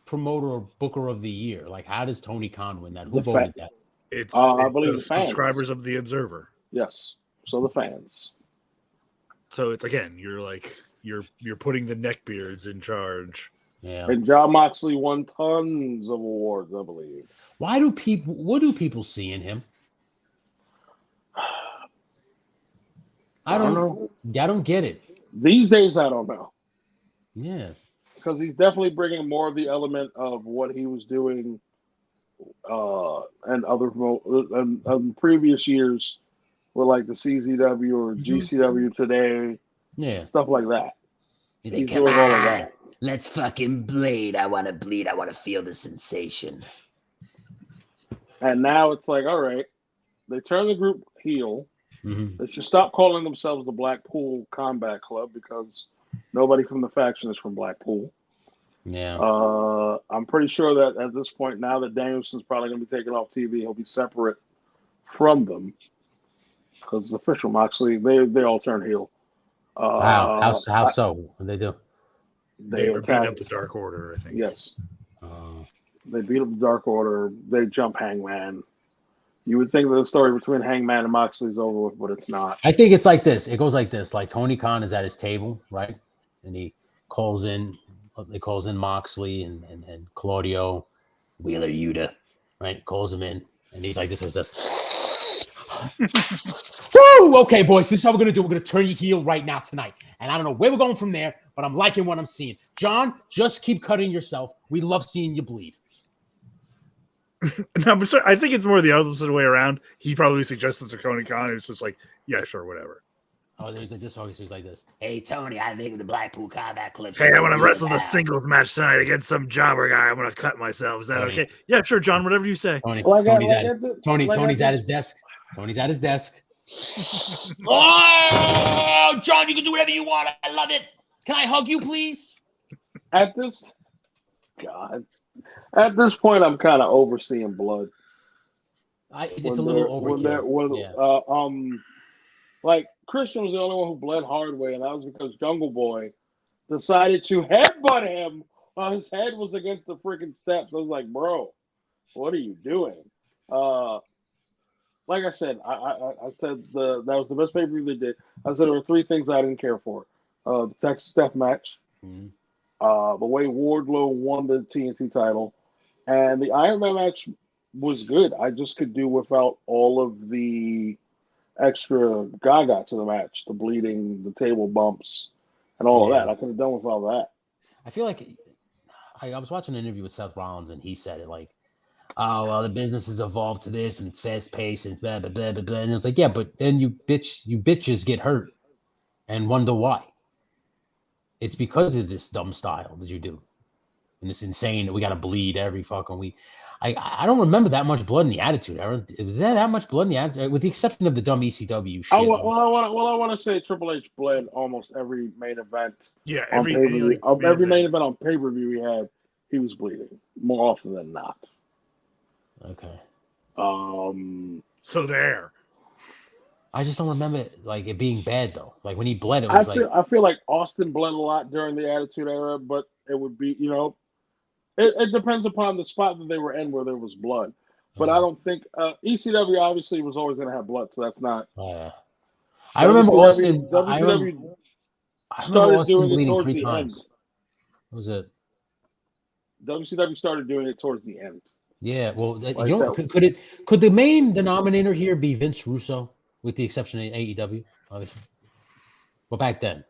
promoter or booker of the year? Like, how does Tony Khan win that? Who voted that? It's, I believe the the fans. subscribers of the Observer. Yes. So the fans. So it's again, you're putting the neckbeards in charge. Yeah. And John Moxley won tons of awards, I believe. What do people see in him? I don't get it. These days, I don't know. Yeah. Because he's definitely bringing more of the element of what he was doing and other and previous years were like the CZW or GCW today. Yeah. Stuff like that. He's doing all of that. Let's fucking bleed. I want to bleed. I want to feel the sensation. And now it's like, all right, they turn the group heel. Mm-hmm. They should stop calling themselves the Blackpool Combat Club because nobody from the faction is from Blackpool. Yeah. I'm pretty sure that at this point, now that Danielson's probably going to be taken off TV, he'll be separate from them because official Moxley, they all turn heel. How so? What they do? They were beating up the Dark Order, I think. Yes. They beat up the Dark Order. They jump Hangman. You would think that the story between Hangman and Moxley is over with, but it's not. I think it's like this. It goes like this. Like Tony Khan is at his table, right? And he calls in Moxley and Claudio Wheeler Yuta. right? Calls him in, and he's like, this is this. Woo! Okay, boys, this is how we're going to do. We're going to turn you heel right now tonight. And I don't know where we're going from there, but I'm liking what I'm seeing. John, just keep cutting yourself. We love seeing you bleed. No, but I think it's more the opposite way around. He probably suggested to Tony Khan. It's just like, yeah, sure, whatever. Oh, there's like this. He's like this. Hey, Tony, I think the Blackpool Combat Club. Hey, I want to wrestle the singles match tonight against some jobber guy. I'm going to cut myself. Is that Tony. okay? Yeah, sure, John, whatever you say. Tony's at his desk. Tony's at his desk. Oh, John, you can do whatever you want. I love it. Can I hug you, please? At this point, I'm kind of overseeing blood. It's a little overkill. Like Christian was the only one who bled hard way, and that was because Jungle Boy decided to headbutt him while his head was against the freaking steps. I was like, bro, what are you doing? Like I said, I said that was the best pay-per-view they did. I said there were three things I didn't care for: the Texas Death Match, the way Wardlow won the TNT title, and the Iron Man match was good. I just could do without all of the extra gaga to the match, the bleeding, the table bumps, and all of that. I could have done without that. I feel like I was watching an interview with Seth Rollins, and he said it like, oh, well, the business has evolved to this, and it's fast-paced, and it's blah, blah, blah, blah, blah. And it's like, yeah, but then you bitches get hurt and wonder why. It's because of this dumb style that you do. And this insane, we got to bleed every fucking week. I don't remember that much blood in the Attitude Era. Was there that much blood in the Attitude, with the exception of the dumb ECW shit? I want to say Triple H bled almost every main event. Yeah, every main event on pay-per-view he was bleeding more often than not. Okay. So there. I just don't remember it being bad though. Like when he bled, it I was feel like Austin bled a lot during the Attitude Era, but it would be it depends upon the spot that they were in where there was blood. But I don't think ECW obviously was always going to have blood, so that's not. I remember Austin. WCW I remember started Austin doing it bleeding towards 3 the times. end. What was it? WCW started doing it towards the end. Yeah, well, Like could the main denominator here be Vince Russo, with the exception of AEW, obviously, but back then,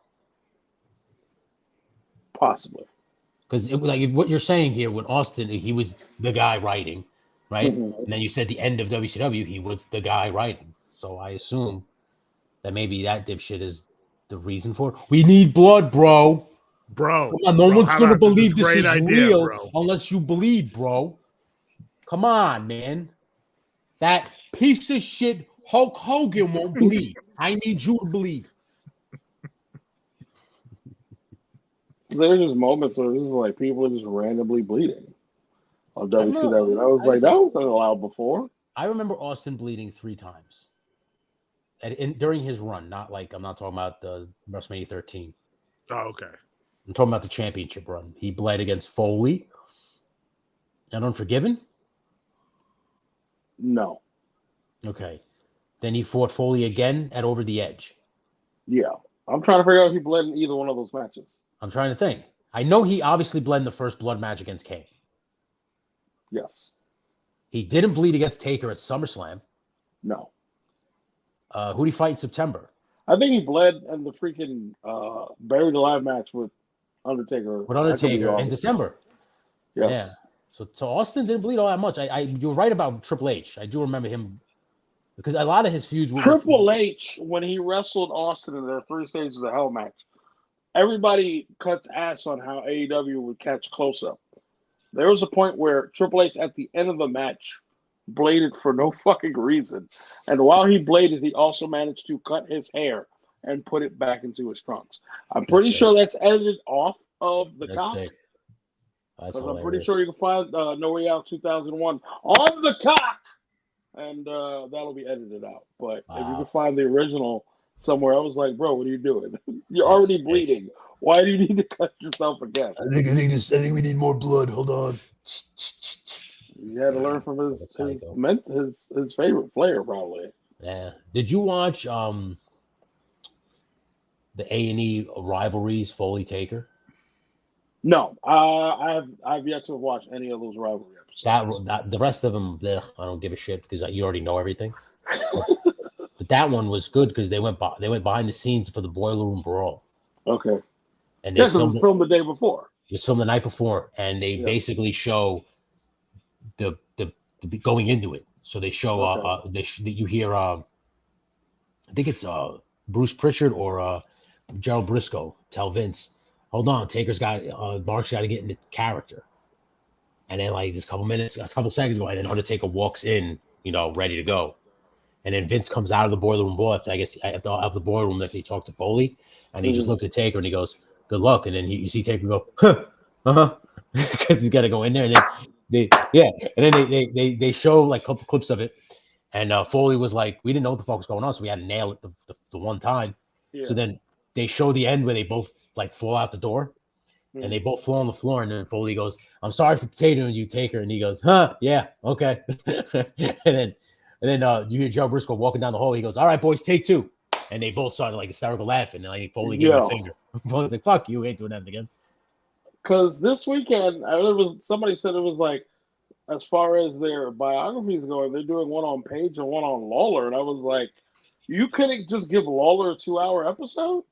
possibly. because what you're saying here, when Austin, he was the guy writing, right? Mhm. And then you said the end of WCW, he was the guy writing. So I assume that maybe that dipshit is the reason for it. We need blood, bro. Bro. Come on, no one's how gonna about believe this great is idea, real bro. unless you bleed, bro. Come on, man. That piece of shit Hulk Hogan won't bleed. I need you to bleed. There's just moments where this is like people are just randomly bleeding on I remember- WCW. I was like, that wasn't allowed before. I remember Austin bleeding 3 times. During his run, I'm not talking about the WrestleMania 13. Oh, okay. I'm talking about the championship run. He bled against Foley and Unforgiven. No. Okay. Then he fought Foley again at Over the Edge. Yeah. I'm trying to figure out if he bled in either one of those matches. I'm trying to think. I know he obviously bled in the first blood match against Kane. Yes. He didn't bleed against Taker at SummerSlam. No. Who did he fight in September? I think he bled in the freaking Buried Alive match with Undertaker. With Undertaker in December. Yes. Yeah. So Austin didn't bleed all that much. You're right about Triple H. I do remember him because a lot of his feuds were Triple H, when he wrestled Austin in their 3 stages of hell match, everybody cuts ass on how AEW would catch close up. There was a point where Triple H at the end of the match bladed for no fucking reason. And while he bladed, he also managed to cut his hair and put it back into his trunks. I'm pretty sure that's edited off of the cock. sick. That's Because I'm pretty sure you can find No Way Out 2001 on the cock, and that'll be edited out. But if you can find the original somewhere, I was like, bro, what are you doing? You're already bleeding. Why do you need to cut yourself again? I think we need more blood. Hold on. You had to learn from his favorite player, probably. Yeah. Did you watch the A&E rivalries, Foley Taker? No, I've yet to watch any of those rivalry episodes. That the rest of them, I don't give a shit because you already know everything. But that one was good because they went behind the scenes for the Boiler Room Brawl. Okay. And they filmed the day before. It was filmed the night before, and they basically show the going into it. So they show you hear I think it's Bruce Pritchard or Gerald Briscoe tell Vince, hold on, Mark's got to get into character. And then a couple seconds ago, and then Undertaker walks in, ready to go. And then Vince comes out of the Boiler Room Brawl, I guess, out of the Boiler Room after he talked to Foley. And he just looked at Taker and he goes, good luck. And then you see Taker go, because he's got to go in there. And then they show a couple clips of it. And Foley was like, we didn't know what the fuck was going on, so we had to nail it the one time. Yeah. So then they show the end where they both fall out the door. And they both fall on the floor. And then Foley goes, I'm sorry for potatoing you, Taker. And he goes, yeah, okay. and then you hear Joe Briscoe walking down the hall. He goes, all right, boys, take 2. And they both started hysterical laughing. And Foley gave him a finger. Foley's like, fuck you, ain't doing that again. Because this weekend, somebody said it was as far as their biographies going, they're doing one on Page and one on Lawler. And I was like, you couldn't just give Lawler a 2-hour episode?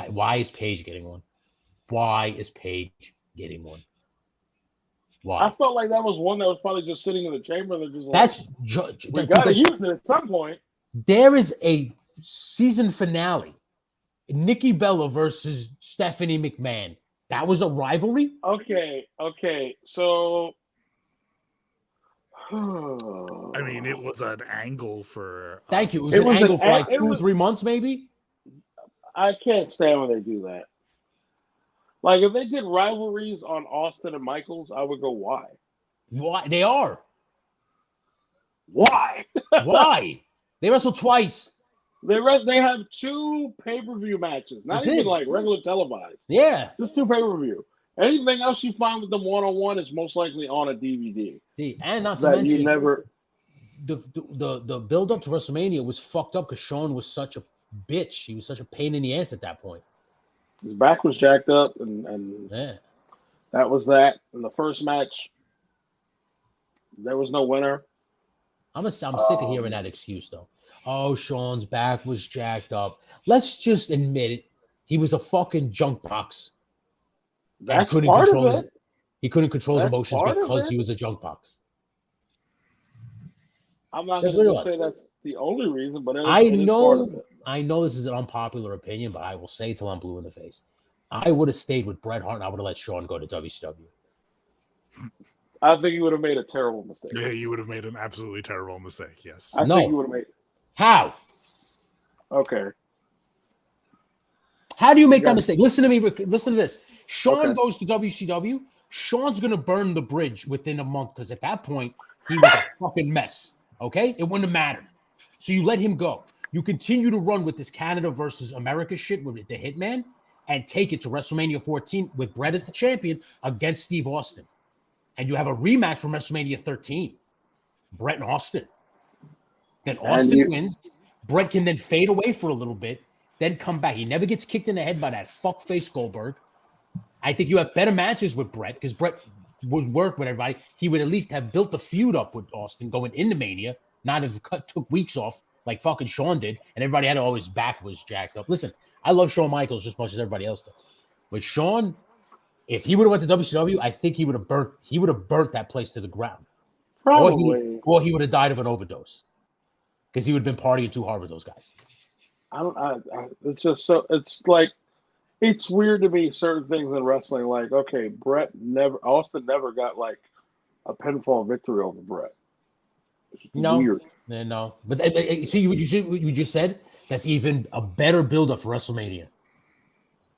Why is Page getting one? Why? I felt like that was one that was probably just sitting in the chamber. They're just we got to use it at some point. There is a season finale. Nikki Bella versus Stephanie McMahon. That was a rivalry? Okay. So I mean, it was an angle for thank you. It was an angle for 2 or 3 months, maybe. I can't stand when they do that. If they did rivalries on Austin and Michaels, I would go, why? Why? They are. Why? Why? They wrestled twice. They have 2 pay-per-view matches, not That's even it. like regular televised. Yeah. Just 2 pay-per-view. Anything else you find with them one-on-one is most likely on a DVD. See, and not to That mention you never. the build up to WrestleMania was fucked up because Shawn was such a bitch. He was such a pain in the ass at that point. His back was jacked up, and Yeah. that was that. In the first match, there was no winner. I'm sick of hearing that excuse though. Oh, Shawn's back was jacked up. Let's just admit it. He was a fucking junk box. And That's part of it. He couldn't control his That's emotions part of because it. he was a junk box. I'm not That's going what to it say was. that's the only reason, but it I is part of know it. I know this is an unpopular opinion, but I will say it till I'm blue in the face. I would have stayed with Bret Hart and I would have let Shawn go to WCW. I think you would have made a terrible mistake. Yeah, you would have made an absolutely terrible mistake. Yes. I think you would have made. How? Okay. How do you make that mistake? Listen to me. Listen to this. Shawn Okay. goes to WCW. Shawn's going to burn the bridge within a month because at that point, he was a fucking mess. Okay? It wouldn't have mattered. So you let him go. You continue to run with this Canada versus America shit with the Hitman and take it to WrestleMania 14 with Bret as the champion against Steve Austin. And you have a rematch from WrestleMania 13. Bret and Austin. Then Austin wins. Bret can then fade away for a little bit, then come back. He never gets kicked in the head by that fuckface Goldberg. I think you have better matches with Bret because Bret would work with everybody. He would at least have built the feud up with Austin going into Mania, not have took weeks off like fucking Shawn did, and everybody had all his back was jacked up. Listen, I love Shawn Michaels just as much as everybody else does. But Shawn, if he would have went to WCW, I think he would have burnt that place to the ground. Probably. Or he would have died of an overdose. Because he would have been partying too hard with those guys. It's just so. It's like it's weird to me. Certain things in wrestling, like okay, Austin never got like a pinfall victory over Bret. No, weird. No. But see what you just said. That's even a better build-up for WrestleMania.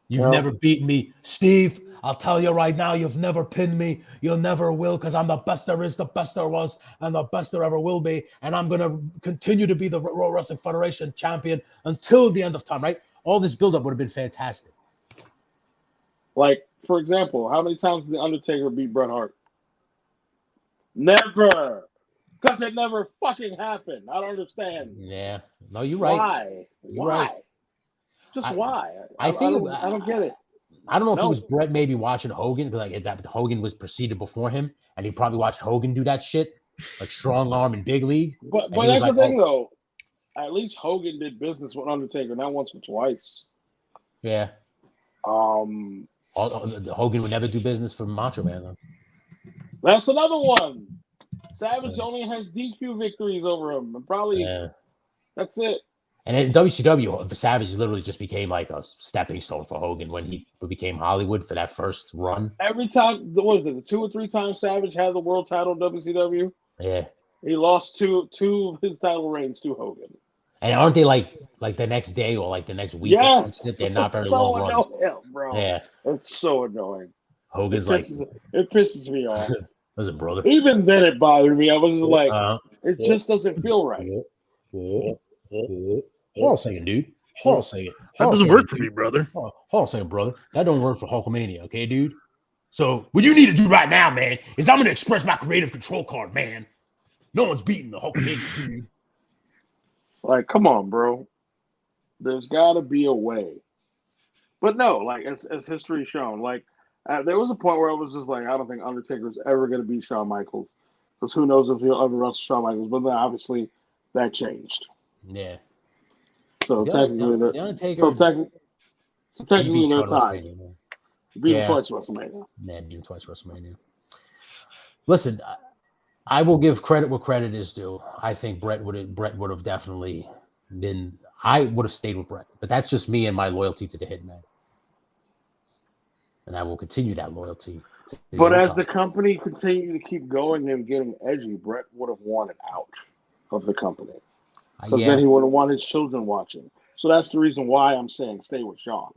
You've never beaten me, Steve. I'll tell you right now, you've never pinned me. You'll never will, because I'm the best there is, the best there was, and the best there ever will be. And I'm going to continue to be the Raw Wrestling Federation champion until the end of time, right? All this buildup would have been fantastic. Like, for example, how many times did The Undertaker beat Bret Hart? Never. Because it never fucking happened. I don't understand. Yeah. No, you're right. Why? You're Why? right. Just why? I don't get it. I don't know if it was Bret maybe watching Hogan, because like that Hogan was preceded before him, and he probably watched Hogan do that shit, like strong arm in big league. But that's the thing, though. At least Hogan did business with Undertaker, not once but twice. Yeah. Hogan would never do business for Macho Man, though. That's another one. Savage only has DQ victories over him, and probably that's it. And in WCW, Savage literally just became like a stepping stone for Hogan when he became Hollywood for that first run. Every time, what was it, the 2 or 3 times Savage had the world title in WCW? Yeah. He lost two of his title reigns to Hogan. And aren't they like the next day or like the next week? Yes. Or something? They're not very so long runs. Annoying, bro. Yeah. It's so annoying. Hogan's it pisses me off. Listen, brother. Even then it bothered me. I was just like, it just doesn't feel right. Hold on a second, dude. Hold on a second. That doesn't work for me, brother. Hold on a second, brother. That don't work for Hulkamania, okay, dude? So what you need to do right now, man, is I'm going to express my creative control card, man. No one's beating the Hulkamania, dude. Like, come on, bro. There's got to be a way. But no, like, as history shown, like, there was a point where I was just like, I don't think Undertaker's ever going to beat Shawn Michaels. Because who knows if he'll ever wrestle Shawn Michaels. But then obviously that changed. Yeah. So technically, the Undertaker. So technically, they're tied. Beat him twice WrestleMania. Yeah, beat him twice WrestleMania. Listen, I will give credit where credit is due. I think Bret would have definitely been. I would have stayed with Bret, but that's just me and my loyalty to the Hitman, and I will continue that loyalty. But as the company continued to keep going and getting edgy, Bret would have wanted out of the company. Because then he wouldn't want his children watching. So that's the reason why I'm saying stay with Shawn.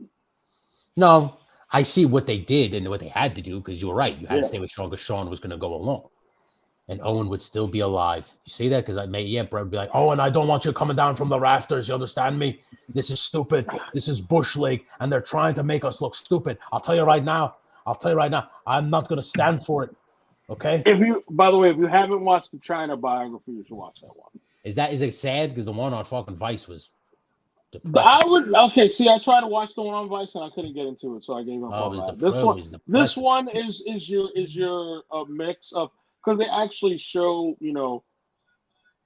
No, I see what they did and what they had to do, because you were right. You had to stay with Shawn because Shawn was going to go along. and Owen would still be alive. You see that? Because Brett would be like, "Oh, and I don't want you coming down from the rafters. You understand me? This is stupid. This is Bush League, and they're trying to make us look stupid. I'll tell you right now. I'm not going to stand for it. Okay?" By the way, if you haven't watched the China biography, you should watch that one. Is it sad? Because the one on fucking Vice was depressing. I tried to watch the one on Vice and I couldn't get into it, so I gave up on that. This one is your mix of, because they actually show,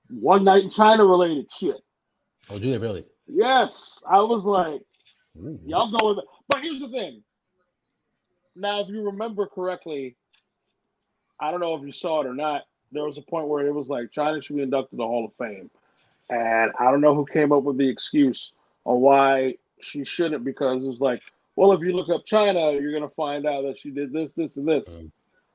one night in China related shit. Oh, do they really? Yes, I was like, y'all go with it. But here's the thing. Now, if you remember correctly, I don't know if you saw it or not, there was a point where it was like China should be inducted to the Hall of Fame. And I don't know who came up with the excuse on why she shouldn't, because it was like, well, if you look up China, you're going to find out that she did this, this, and this.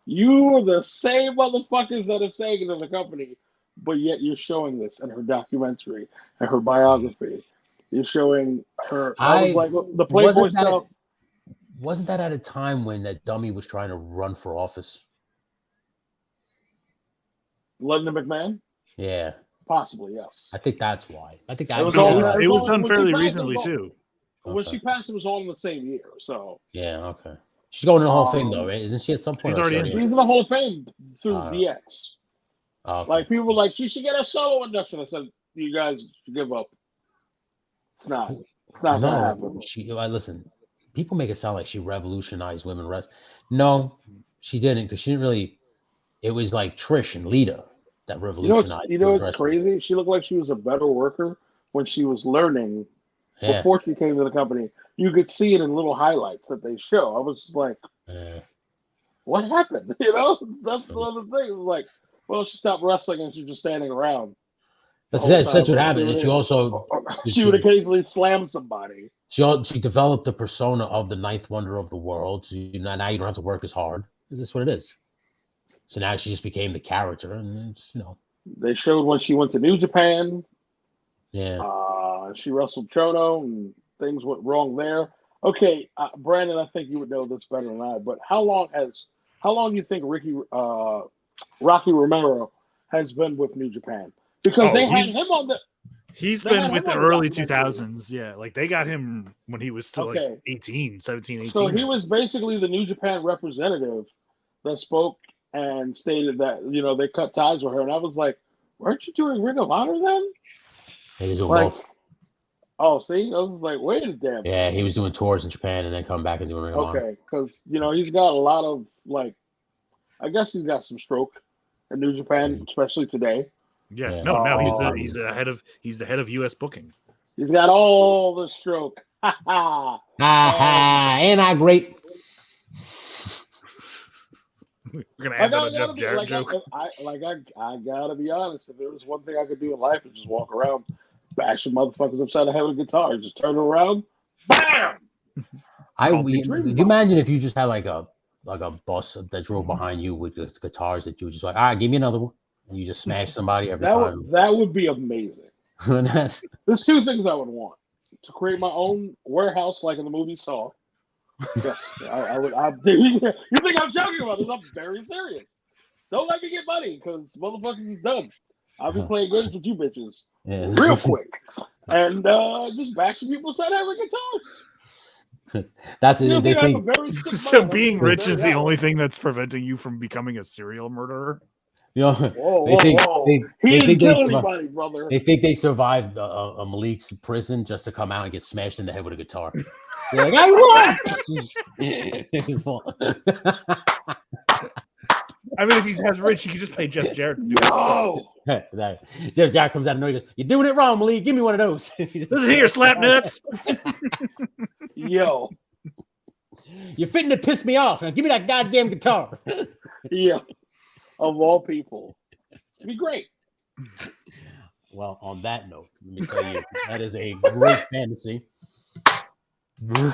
You are the same motherfuckers that are saying it in the company, but yet you're showing this in her documentary and her biography. You're showing her. I was like, the Playboy stuff. Wasn't that at a time when that dummy was trying to run for office? London McMahon? Yeah. Possibly, yes. I think that's why. I think it was done fairly recently, too. When she passed, it was all in the same year, so. Yeah, okay. She's going to the Hall of Fame, though, right? Isn't she at some point? She's in the Hall of Fame through DX. Okay. Like, people were like, she should get a solo induction. I said, you guys should give up. It's not going to happen. Listen, people make it sound like she revolutionized women wrestling. No, she didn't, because she didn't really. It was like Trish and Lita that revolutionized. You know what's crazy? She looked like she was a better worker when she was learning before she came to the company. You could see it in little highlights that they show. I was just like, what happened? That's one of the things. Like, well, she stopped wrestling and she's just standing around. That's what happened. And she would occasionally slam somebody. She developed the persona of the ninth wonder of the world. So now you don't have to work as hard. That's what it is. So now she just became the character, and it's, They showed when she went to New Japan. Yeah. She wrestled Chono, and things went wrong there. Okay, Brandon, I think you would know this better than I. But how long do you think Rocky Romero has been with New Japan? Because they had him on the. He's been with the early 2000s. Yeah, like they got him when he was still like 17, 18. So he was basically the New Japan representative that spoke and stated that, they cut ties with her. And I was like, weren't you doing Ring of Honor then? He was doing both. Oh, see? I was like, wait a damn. Yeah, he was doing tours in Japan and then come back and doing Ring of Honor. Okay, because, he's got a lot of, I guess he's got some stroke in New Japan, especially today. Yeah, he's the head of U.S. booking. He's got all the stroke. Ain't I great? We're gonna add that Jeff Jarrett joke. I gotta be honest. If there was one thing I could do in life, is just walk around, bashing motherfuckers upside the head with a guitar, just turn around, bam. Would you imagine if you just had like a bus that drove behind you with guitars that you were just like, all right, give me another one, and you just smash somebody every time? That would be amazing. There's two things I would want: to create my own warehouse, like in the movie Saw. Yes, I would. You think I'm joking about this? I'm very serious. Don't let me get money, because motherfuckers is dumb. I'll be playing games with you bitches real quick, and just bashing people inside having guitars. That's it. They think so. Being rich is the only thing that's preventing you from becoming a serial murderer. They think they survived a Malik's prison just to come out and get smashed in the head with a guitar. They're like, I won. I mean, if he's as rich, he could just pay Jeff Jarrett to do it. Jeff Jarrett comes out and he goes, "You're doing it wrong, Malik. Give me one of those." Listen here, slap nuts. Yo, you're fitting to piss me off. Now give me that goddamn guitar. Yeah. Of all people. It'd be great. Well, on that note, let me tell you, that is a great fantasy. My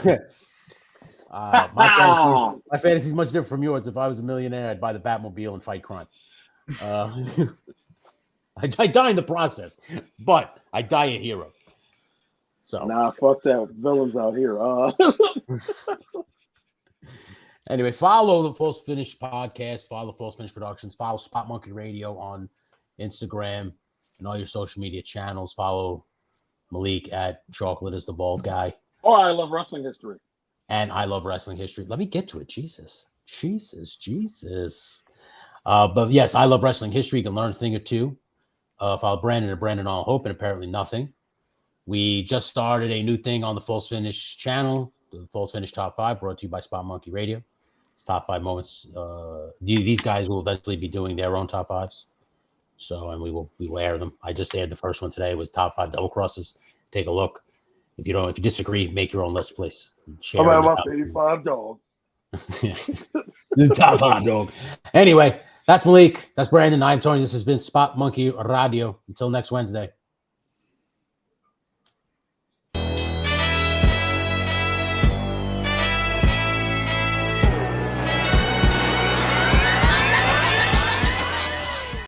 fantasy is much different from yours. If I was a millionaire, I'd buy the Batmobile and fight crime. I die in the process, but I die a hero. So fuck that. Villains out here. Anyway, follow the False Finish podcast, follow False Finish Productions, follow Spot Monkey Radio on Instagram and all your social media channels. Follow Malik at Chocolate is the Bald Guy. Oh, I love wrestling history. And I love wrestling history. Let me get to it. Jesus. But yes, I love wrestling history. You can learn a thing or two. Follow Brandon and Brandon All Hope and apparently nothing. We just started a new thing on the False Finish channel, the False Finish Top 5, brought to you by Spot Monkey Radio. It's top 5 moments. These guys will eventually be doing their own top 5s. So, and we will air them. I just aired the first one today. It was top 5 double crosses. Take a look. If you disagree, make your own list, please. How about my 85 dog? The top 5 dog. Anyway, that's Malik. That's Brandon. I'm Tony. This has been Spot Monkey Radio. Until next Wednesday.